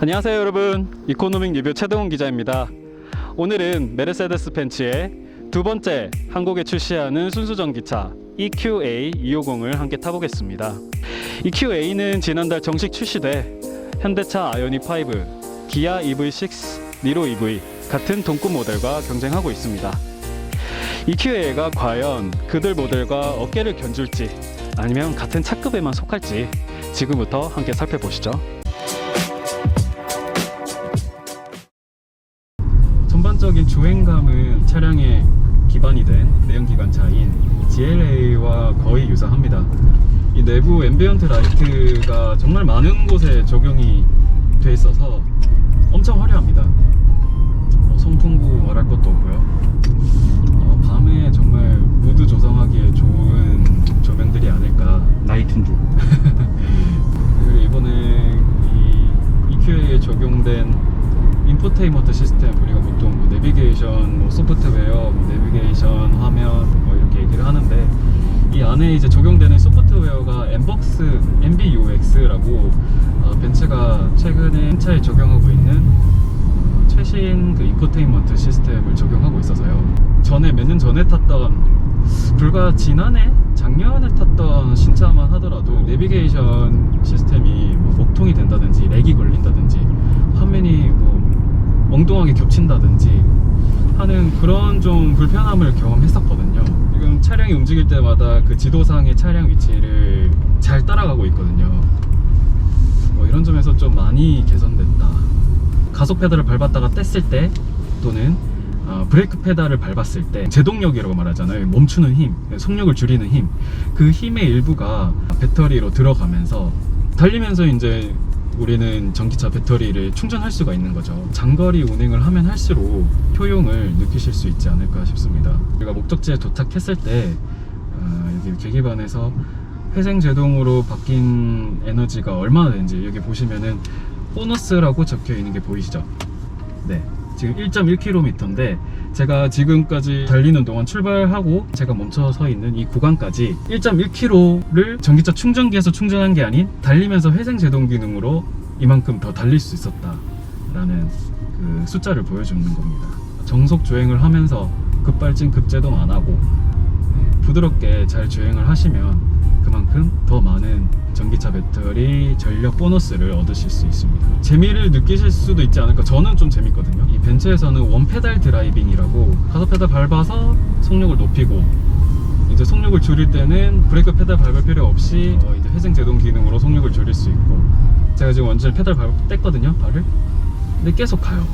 안녕하세요 여러분, 이코노믹 리뷰 최동훈 기자입니다. 오늘은 메르세데스 벤츠의 두 번째 한국에 출시하는 순수전기차 EQA 250을 함께 타보겠습니다. EQA는 지난달 정식 출시돼 현대차 아이오닉 5, 기아 EV6, 니로 EV 같은 동급 모델과 경쟁하고 있습니다. EQA가 과연 그들 모델과 어깨를 견줄지 아니면 같은 차급에만 속할지 지금부터 함께 살펴보시죠. 전반적인 주행감은 차량의 기반이 된 내연기관차인 GLA와 거의 유사합니다. 이 내부 앰비언트 라이트가 정말 많은 곳에 적용이 돼 있어서 엄청 화려합니다. 송풍구 말할 것도 없고요. 밤에 정말 무드 조성하기에 좋은 조명들이 아닐까. 나이트인 줄. 그리고 이번에 이 EQA에 적용된 인포테인먼트 시스템, 우리가 보통 내비게이션, 소프트웨어, 내비게이션 화면 이렇게 얘기를 하는데, 이 안에 이제 적용되는 소프트웨어가 MBUX라고 벤츠가 최근에 차에 적용하고 있는 최신 그 인포테인먼트 시스템을 적용하고 있어서요. 전에 몇 년 전에 탔던, 불과 작년에 탔던 신차만 하더라도 내비게이션 시스템이 목통이 된다든지 렉이 걸린다든지 화면이 엉뚱하게 겹친다든지 하는 그런 좀 불편함을 경험했었거든요. 지금 차량이 움직일 때마다 그 지도상의 차량 위치를 잘 따라가고 있거든요. 이런 점에서 좀 많이 개선됐다. 가속 페달을 밟았다가 뗐을 때, 또는 브레이크 페달을 밟았을 때 제동력이라고 말하잖아요. 멈추는 힘, 속력을 줄이는 힘, 그 힘의 일부가 배터리로 들어가면서 달리면서 이제 우리는 전기차 배터리를 충전할 수가 있는 거죠. 장거리 운행을 하면 할수록 효용을 느끼실 수 있지 않을까 싶습니다. 우리가 목적지에 도착했을 때 여기 계기판에서 회생 제동으로 바뀐 에너지가 얼마나 되는지 여기 보시면은 보너스라고 적혀 있는 게 보이시죠? 네, 지금 1.1km인데 제가 지금까지 달리는 동안 출발하고 제가 멈춰 서 있는 이 구간까지 1.1km를 전기차 충전기에서 충전한 게 아닌 달리면서 회생 제동 기능으로 이만큼 더 달릴 수 있었다 라는 그 숫자를 보여주는 겁니다. 정속 주행을 하면서 급발진 급제동 안 하고 부드럽게 잘 주행을 하시면 그만큼 더 많은 전기차 배터리 전력 보너스를 얻으실 수 있습니다. 재미를 느끼실 수도 있지 않을까. 저는 좀 재밌거든요. 이 벤츠에서는 원페달 드라이빙이라고 가속 페달 밟아서 속력을 높이고, 이제 속력을 줄일 때는 브레이크 페달 밟을 필요 없이 이제 회생 제동 기능으로 속력을 줄일 수 있고, 제가 지금 완전히 페달 뗐거든요, 발을. 근데 계속 가요.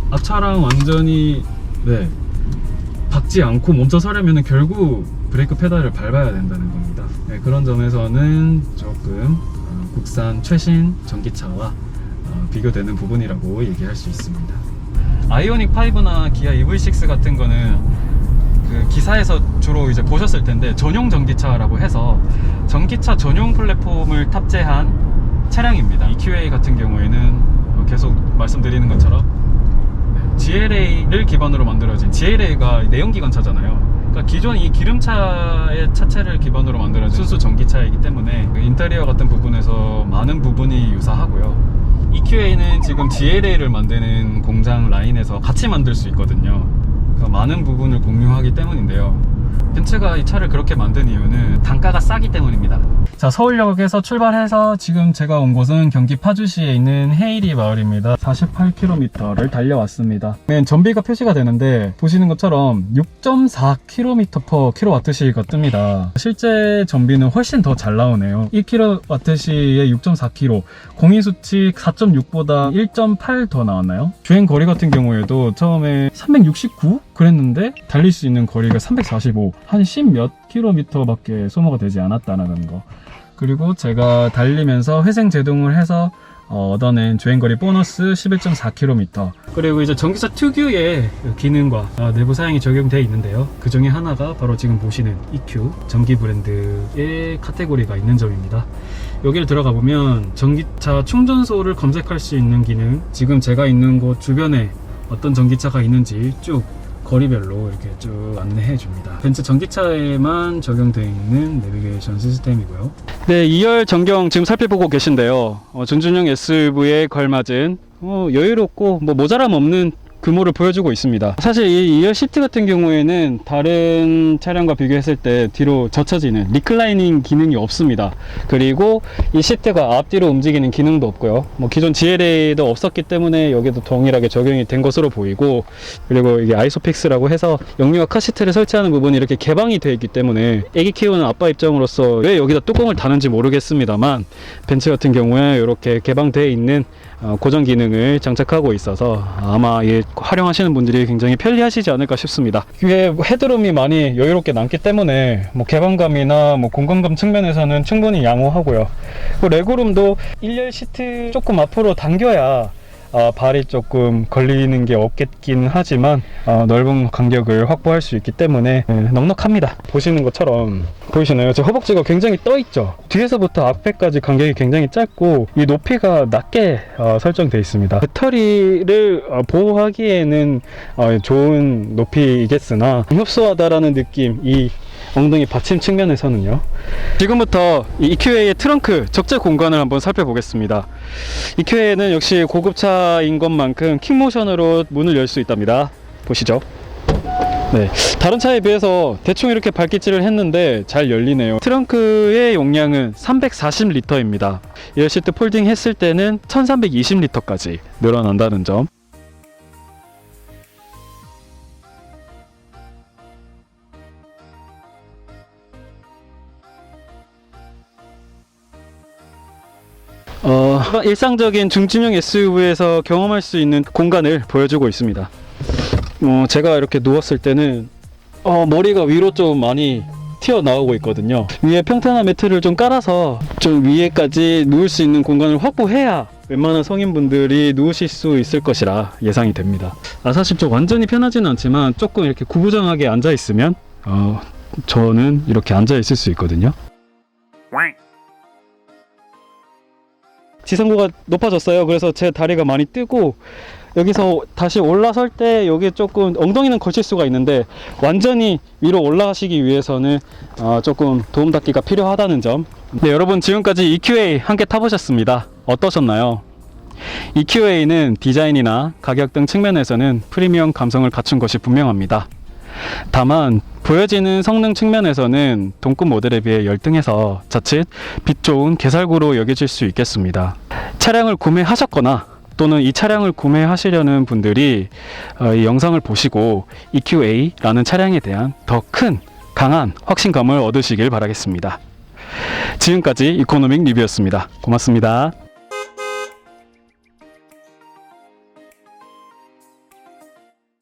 앞차랑 완전히 박지 않고 멈춰 서려면 결국 브레이크 페달을 밟아야 된다는 겁니다. 그런 점에서는 조금 국산 최신 전기차와 비교되는 부분이라고 얘기할 수 있습니다. 아이오닉 5나 기아 EV6 같은 거는 그 기사에서 주로 이제 보셨을 텐데 전용 전기차라고 해서 전기차 전용 플랫폼을 탑재한 차량입니다. EQA 같은 경우에는 계속 말씀드리는 것처럼 GLA를 기반으로 만들어진, GLA가 내연기관차잖아요. 그러니까 기존 이 기름차의 차체를 기반으로 만들어진 순수 전기차이기 때문에 인테리어 같은 부분에서 많은 부분이 유사하고요. EQA는 지금 GLA를 만드는 공장 라인에서 같이 만들 수 있거든요. 그러니까 많은 부분을 공유하기 때문인데요. 벤츠가 이 차를 그렇게 만든 이유는 단가가 싸기 때문입니다. 자, 서울역에서 출발해서 지금 제가 온 곳은 경기 파주시에 있는 해일이 마을입니다. 48km를 달려왔습니다. 전비가 표시가 되는데 보시는 것처럼 6.4km/kWh가 뜹니다. 실제 전비는 훨씬 더 잘 나오네요. 1kWh에 6.4km, 공인수치 4.6보다 1.8 더 나왔나요? 주행 거리 같은 경우에도 처음에 369? 그랬는데 달릴 수 있는 거리가 345, 한 10몇 킬로미터 밖에 소모가 되지 않았다는 거. 그리고 제가 달리면서 회생 제동을 해서 얻어낸 주행거리 보너스 11.4km. 그리고 이제 전기차 특유의 기능과 내부 사양이 적용되어 있는데요. 그 중에 하나가 바로 지금 보시는 EQ 전기 브랜드의 카테고리가 있는 점입니다. 여기를 들어가 보면 전기차 충전소를 검색할 수 있는 기능, 지금 제가 있는 곳 주변에 어떤 전기차가 있는지 쭉 거리별로 이렇게 쭉 안내해 줍니다. 벤츠 전기차에만 적용되어 있는 내비게이션 시스템이고요. 네, 2열 전경 지금 살펴보고 계신데요. 준준형 SUV에 걸맞은 여유롭고 뭐 모자람 없는 규모를 보여주고 있습니다. 사실 이 2열 시트 같은 경우에는 다른 차량과 비교했을 때 뒤로 젖혀지는 리클라이닝 기능이 없습니다. 그리고 이 시트가 앞뒤로 움직이는 기능도 없고요. 뭐 기존 GLA도 없었기 때문에 여기도 동일하게 적용이 된 것으로 보이고, 그리고 이게 아이소픽스라고 해서 영유아 카시트를 설치하는 부분이 이렇게 개방이 되어 있기 때문에 애기 키우는 아빠 입장으로서 왜 여기다 뚜껑을 다는지 모르겠습니다만, 벤츠 같은 경우에 이렇게 개방되어 있는 고정 기능을 장착하고 있어서 아마 활용하시는 분들이 굉장히 편리하시지 않을까 싶습니다. 이게 헤드룸이 많이 여유롭게 남기 때문에 뭐 개방감이나 뭐 공간감 측면에서는 충분히 양호하고요. 레그룸도 1열 시트 조금 앞으로 당겨야 발이 조금 걸리는 게 없겠긴 하지만 넓은 간격을 확보할 수 있기 때문에 넉넉합니다. 보시는 것처럼 보이시나요? 제 허벅지가 굉장히 떠 있죠. 뒤에서부터 앞에까지 간격이 굉장히 짧고 이 높이가 낮게 설정되어 있습니다. 배터리를 보호하기에는 좋은 높이이겠으나 협소하다라는 느낌, 이 엉덩이 받침 측면에서는요. 지금부터 이 EQA의 트렁크 적재 공간을 한번 살펴보겠습니다. EQA는 역시 고급차인 것만큼 킥모션으로 문을 열 수 있답니다. 보시죠. 네, 다른 차에 비해서 대충 이렇게 발기질을 했는데 잘 열리네요. 트렁크의 용량은 340리터입니다. 에어 시트 폴딩 했을 때는 1320리터까지 늘어난다는 점. 일상적인 중진형 SUV에서 경험할 수 있는 공간을 보여주고 있습니다. 제가 이렇게 누웠을 때는 머리가 위로 좀 많이 튀어나오고 있거든요. 위에 평탄한 매트를 좀 깔아서 좀 위에까지 누울 수 있는 공간을 확보해야 웬만한 성인분들이 누우실 수 있을 것이라 예상이 됩니다. 사실 좀 완전히 편하지는 않지만 조금 이렇게 구부정하게 앉아 있으면 저는 이렇게 앉아 있을 수 있거든요. 지상고가 높아졌어요. 그래서 제 다리가 많이 뜨고, 여기서 다시 올라설 때 여기 조금 엉덩이는 걸칠 수가 있는데 완전히 위로 올라가시기 위해서는 조금 도움닫기가 필요하다는 점. 네, 여러분 지금까지 EQA 함께 타보셨습니다. 어떠셨나요? EQA는 디자인이나 가격 등 측면에서는 프리미엄 감성을 갖춘 것이 분명합니다. 다만 보여지는 성능 측면에서는 동급 모델에 비해 열등해서 자칫 빛 좋은 개살구로 여겨질 수 있겠습니다. 차량을 구매하셨거나 또는 이 차량을 구매하시려는 분들이 이 영상을 보시고 EQA라는 차량에 대한 더 큰 강한 확신감을 얻으시길 바라겠습니다. 지금까지 이코노믹 리뷰였습니다. 고맙습니다.